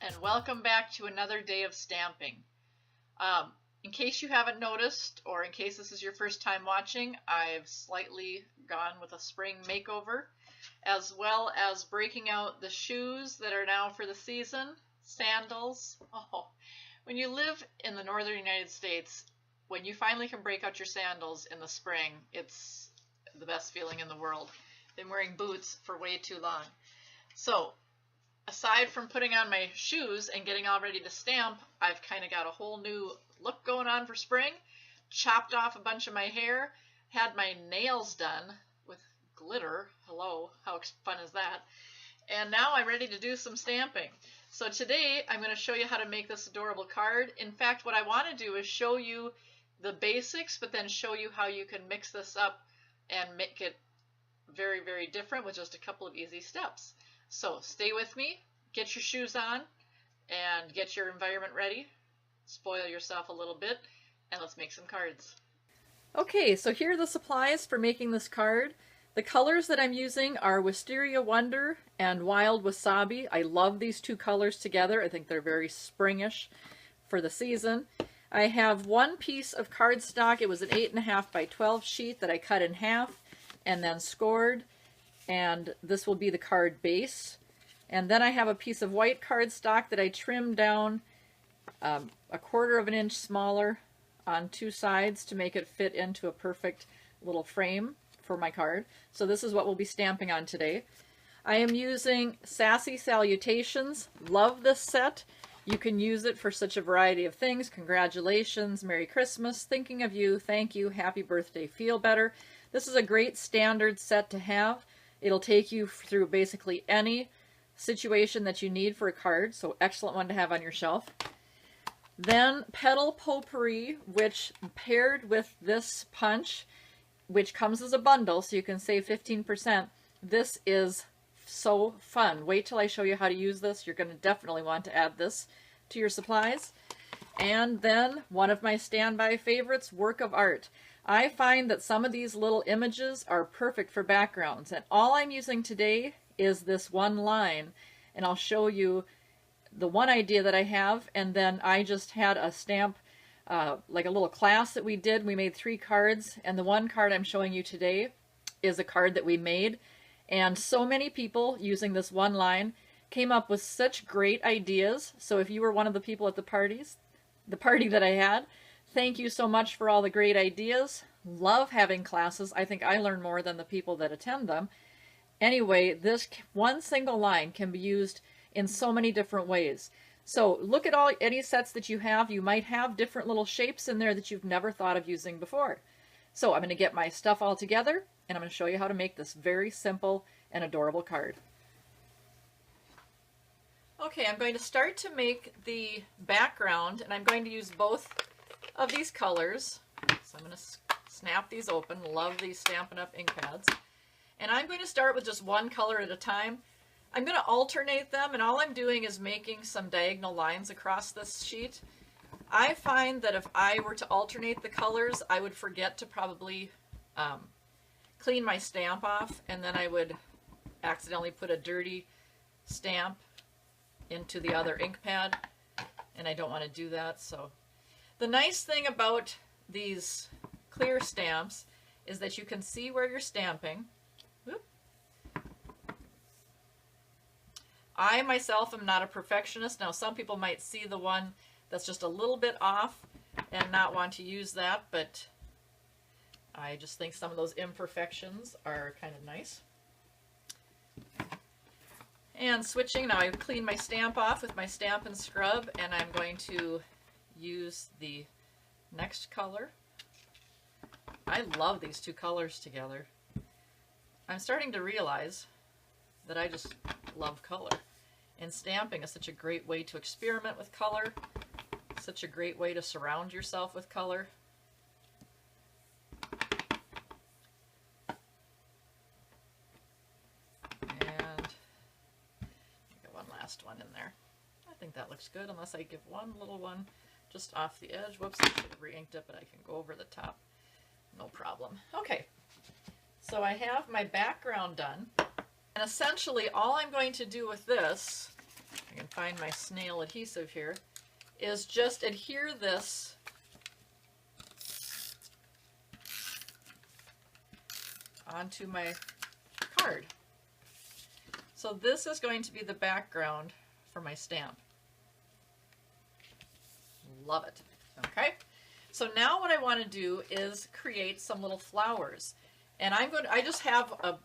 and welcome back to another day of stamping. In case you haven't noticed, or in case this is your first time watching, I've slightly gone with a spring makeover, as well as breaking out the shoes that are now for the season, sandals. Oh, when you live in the northern United States, when you finally can break out your sandals in the spring, it's the best feeling in the world. Been wearing boots for way too long. So, aside from putting on my shoes and getting all ready to stamp, I've kind of got a whole new look going on for spring. Chopped off a bunch of my hair, had my nails done with glitter. Hello, how fun is that? And now I'm ready to do some stamping. So today I'm going to show you how to make this adorable card. In fact, what I want to do is show you the basics, but then show you how you can mix this up and make it very, very different with just a couple of easy steps. So stay with me, get your shoes on, and get your environment ready. Spoil yourself a little bit, and let's make some cards. Okay, so here are the supplies for making this card. The colors that I'm using are Wisteria Wonder and Wild Wasabi. I love these two colors together. I think they're very springish for the season. I have one piece of cardstock. It was an 8.5 by 12 sheet that I cut in half and then scored, and this will be the card base. And then I have a piece of white cardstock that I trimmed down a 1/4 of an inch smaller on two sides to make it fit into a perfect little frame for my card. So this is what we'll be stamping on today. I am using Sassy Salutations. Love this set. You can use it for such a variety of things. Congratulations, Merry Christmas, thinking of you, thank you, happy birthday, feel better. This is a great standard set to have. It'll take you through basically any situation that you need for a card, so excellent one to have on your shelf. Then Petal Potpourri, which paired with this punch, which comes as a bundle, so you can save 15%. This is so fun. Wait till I show you how to use this. You're going to definitely want to add this to your supplies. And then one of my standby favorites, Work of Art. I find that some of these little images are perfect for backgrounds, and all I'm using today is this one line, and I'll show you the one idea that I have, and then I just had a stamp, like a little class that we did. We made 3 cards, and the one card I'm showing you today is a card that we made, and so many people using this one line came up with such great ideas. So if you were one of the people at the party that I had, thank you so much for all the great ideas. Love having classes. I think I learn more than the people that attend them. Anyway, this one single line can be used in so many different ways. So look at any sets that you have. You might have different little shapes in there that you've never thought of using before. So I'm going to get my stuff all together, and I'm going to show you how to make this very simple and adorable card. Okay, I'm going to start to make the background, and I'm going to use both of these colors. So I'm going to snap these open. Love these Stampin' Up ink pads. And I'm going to start with just one color at a time. I'm going to alternate them, and all I'm doing is making some diagonal lines across this sheet. I find that if I were to alternate the colors, I would forget to probably clean my stamp off, and then I would accidentally put a dirty stamp into the other ink pad, and I don't want to do that. So the nice thing about these clear stamps is that you can see where you're stamping. Whoop. I myself am not a perfectionist. Now some people might see the one that's just a little bit off and not want to use that, but I just think some of those imperfections are kind of nice. And switching, now I've cleaned my stamp off with my Stampin' Scrub, and I'm going to use the next color. I love these two colors together. I'm starting to realize that I just love color. And stamping is such a great way to experiment with color, such a great way to surround yourself with color. And get one last one in there. I think that looks good, unless I give one little one just off the edge. Whoops, I should have re-inked it, but I can go over the top. No problem. Okay, so I have my background done. And essentially all I'm going to do with this, I'm can find my snail adhesive here, is just adhere this onto my card. So this is going to be the background for my stamp. Love it. Okay, so now what I want to do is create some little flowers. And I just have a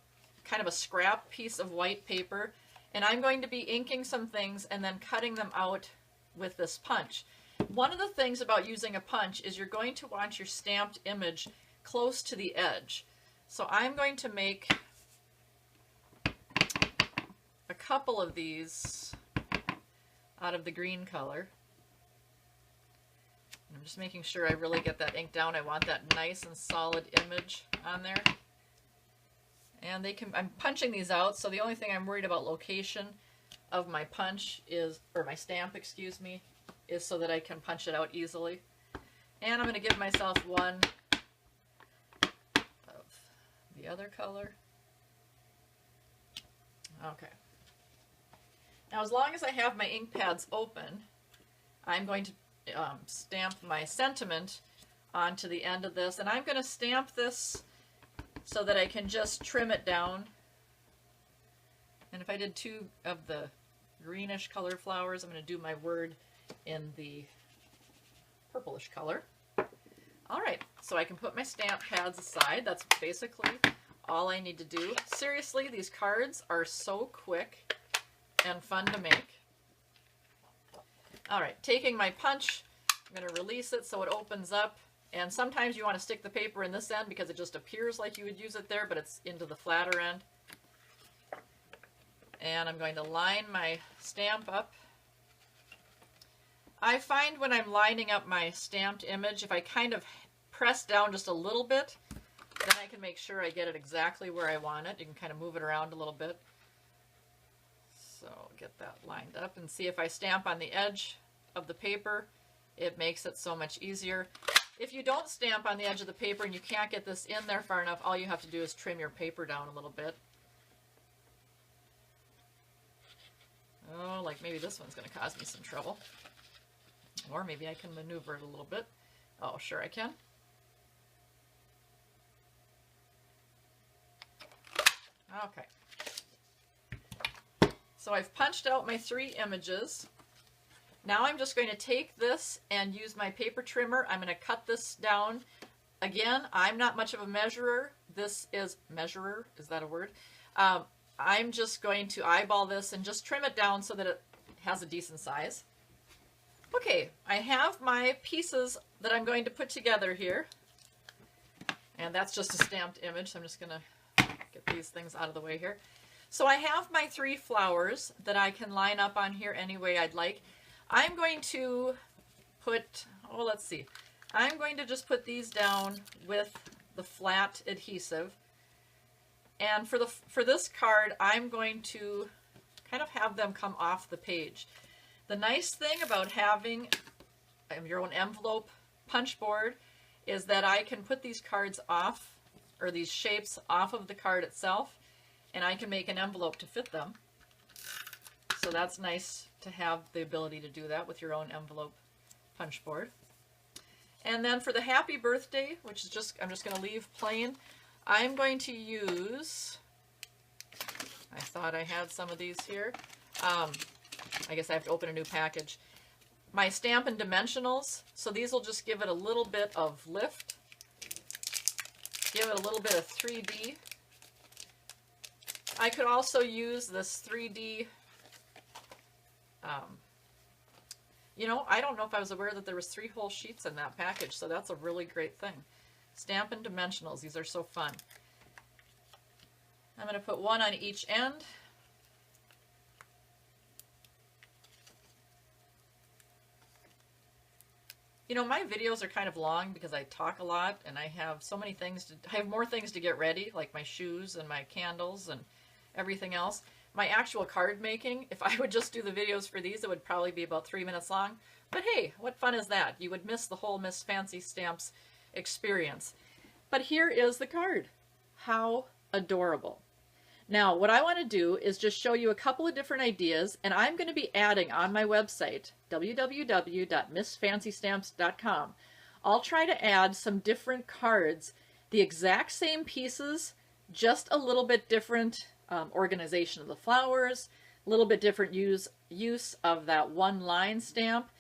kind of a scrap piece of white paper, and I'm going to be inking some things and then cutting them out with this punch. One of the things about using a punch is you're going to want your stamped image close to the edge. So I'm going to make a couple of these out of the green color. I'm just making sure I really get that ink down. I want that nice and solid image on there. And I'm punching these out, so the only thing I'm worried about location of my punch is, or my stamp, excuse me, is so that I can punch it out easily. And I'm going to give myself one of the other color. Okay. Now, as long as I have my ink pads open, I'm going to stamp my sentiment onto the end of this, and I'm going to stamp this so that I can just trim it down. And if I did two of the greenish colored flowers, I'm going to do my word in the purplish color. All right, so I can put my stamp pads aside. That's basically all I need to do. Seriously, these cards are so quick and fun to make. All right, taking my punch, I'm going to release it so it opens up. And sometimes you want to stick the paper in this end because it just appears like you would use it there, but it's into the flatter end. And I'm going to line my stamp up. I find when I'm lining up my stamped image, if I kind of press down just a little bit, then I can make sure I get it exactly where I want it. You can kind of move it around a little bit. So get that lined up and see if I stamp on the edge of the paper, it makes it so much easier. If you don't stamp on the edge of the paper and you can't get this in there far enough, all you have to do is trim your paper down a little bit. Oh, like maybe this one's going to cause me some trouble. Or maybe I can maneuver it a little bit. Oh, sure I can. Okay. So I've punched out my 3 images. Now I'm just going to take this and use my paper trimmer. I'm going to cut this down. Again, I'm not much of a measurer. This is measurer. Is that a word? I'm just going to eyeball this and just trim it down so that it has a decent size. Okay, I have my pieces that I'm going to put together here. And that's just a stamped image, so I'm just going to get these things out of the way here. So I have my 3 flowers that I can line up on here any way I'd like. I'm going to put, oh, let's see. I'm going to just put these down with the flat adhesive. And for this card, I'm going to kind of have them come off the page. The nice thing about having your own envelope punch board is that I can put these cards off, or these shapes off of the card itself, and I can make an envelope to fit them. So that's nice to have the ability to do that with your own envelope punch board. And then for the happy birthday, which is just, I'm just going to leave plain, I'm going to use, I thought I had some of these here. I guess I have to open a new package. My Stampin' Dimensionals, so these will just give it a little bit of lift, give it a little bit of 3D. I could also use this 3D, you know, I don't know if I was aware that there was 3 whole sheets in that package, so that's a really great thing. Stampin' Dimensionals, these are so fun. I'm going to put one on each end. You know, my videos are kind of long because I talk a lot and I have so many things to, I have more things to get ready, like my shoes and my candles and everything else. My actual card making, if I would just do the videos for these, it would probably be about 3 minutes long. But hey, what fun is that? You would miss the whole Miss Fancy Stamps experience. But here is the card. How adorable. Now, what I want to do is just show you a couple of different ideas, and I'm going to be adding on my website, www.missfancystamps.com. I'll try to add some different cards, the exact same pieces, just a little bit different organization of the flowers, a little bit different use of that one line stamp,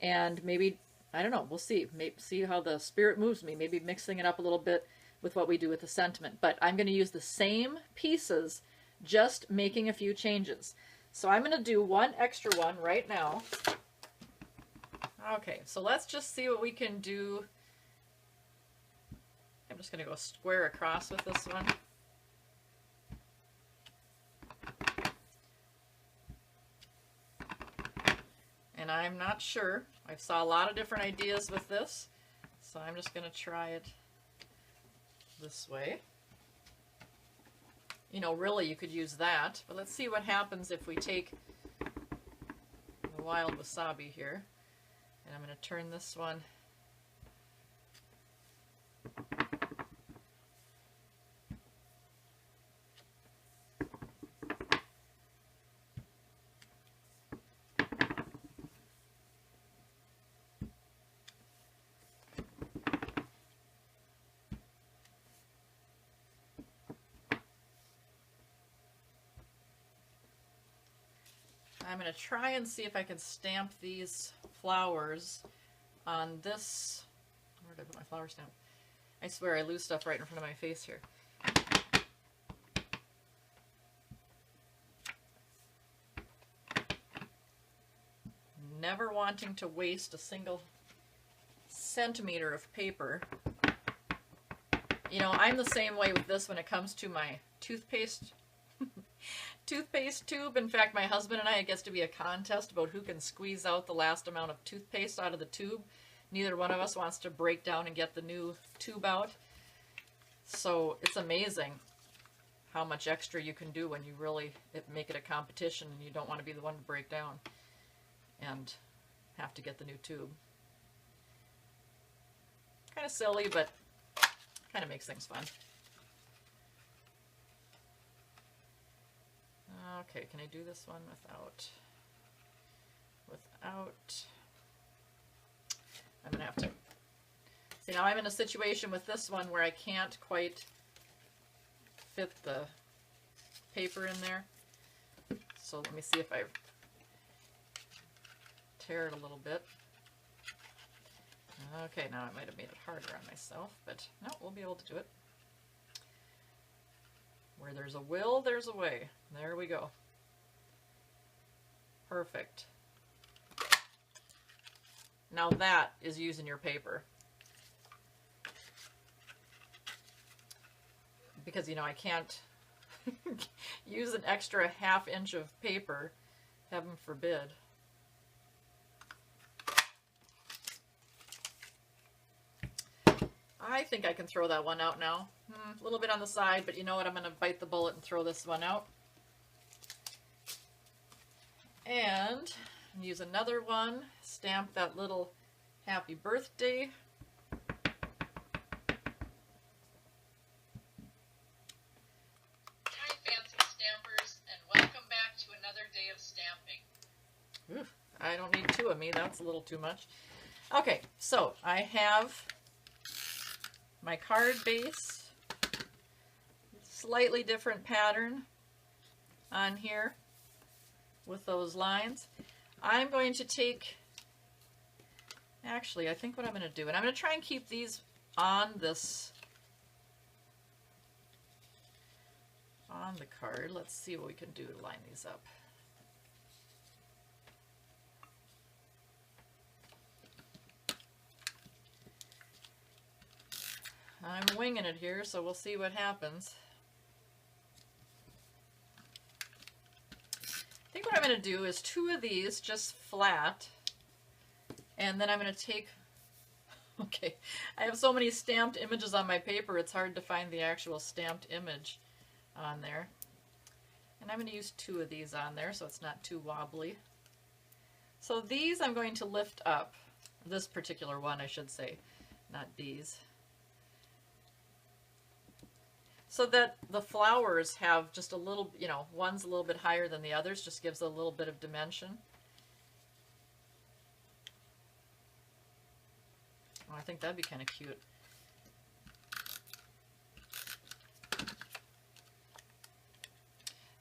and maybe, I don't know, we'll see. Maybe see how the spirit moves me, maybe mixing it up a little bit with what we do with the sentiment. But I'm going to use the same pieces, just making a few changes. So I'm going to do one extra one right now. Okay, so let's just see what we can do. I'm just going to go square across with this one. And I'm not sure. I saw a lot of different ideas with this, so I'm just going to try it this way. You know, really you could use that, but let's see what happens if we take the wild wasabi here. And I'm going to turn this one I'm going to try and see if I can stamp these flowers on this. Where did I put my flower stamp? I swear I lose stuff right in front of my face here. Never wanting to waste a single centimeter of paper. You know, I'm the same way with this when it comes to my toothpaste tube. In fact, my husband and I, it gets to be a contest about who can squeeze out the last amount of toothpaste out of the tube. Neither one of us wants to break down and get the new tube out. So it's amazing how much extra you can do when you really make it a competition and you don't want to be the one to break down and have to get the new tube. Kind of silly, but kind of makes things fun. Okay, can I do this one without, I'm going to have to, see now I'm in a situation with this one where I can't quite fit the paper in there. So let me see if I tear it a little bit. Okay, now I might have made it harder on myself, but no, we'll be able to do it. Where there's a will, there's a way. There we go. Perfect. Now that is using your paper. Because, you know, I can't use an extra ½ inch of paper, heaven forbid. I think I can throw that one out now. A little bit on the side, but you know what? I'm going to bite the bullet and throw this one out. And use another one. Stamp that little happy birthday. Hi, fancy stampers, and welcome back to another day of stamping. Oof, I don't need two of me. That's a little too much. Okay, so I have my card base, slightly different pattern on here with those lines. I'm going to take, actually I think what I'm going to do, and I'm going to try and keep these on this, on the card. Let's see what we can do to line these up. I'm winging it here, so we'll see what happens. I think what I'm going to do is 2 of these just flat, and then I'm going to take, okay, I have so many stamped images on my paper, it's hard to find the actual stamped image on there. And I'm going to use 2 of these on there so it's not too wobbly. So these I'm going to lift up, this particular one I should say, not these. so that the flowers have just a little, you know, one's a little bit higher than the others, just gives a little bit of dimension. Oh, I think that'd be kind of cute.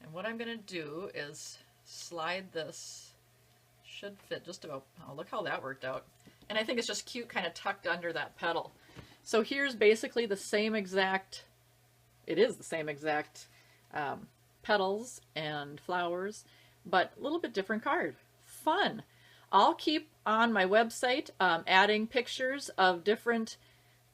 And what I'm going to do is slide this, should fit just about, oh, look how that worked out. And I think it's just cute, kind of tucked under that petal. So here's basically the same exact, it is the same exact petals and flowers, but a little bit different card. Fun. I'll keep on my website adding pictures of different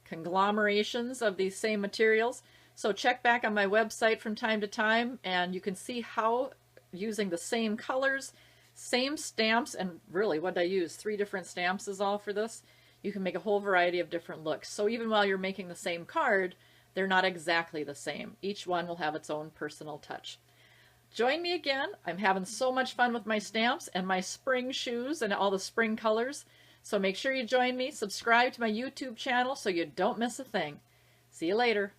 conglomerations of these same materials. So check back on my website from time to time and you can see how using the same colors, same stamps, and really what I use, 3 different stamps is all for this. You can make a whole variety of different looks. So even while you're making the same card, they're not exactly the same. Each one will have its own personal touch. Join me again. I'm having so much fun with my stamps and my spring shoes and all the spring colors. So make sure you join me. Subscribe to my YouTube channel so you don't miss a thing. See you later.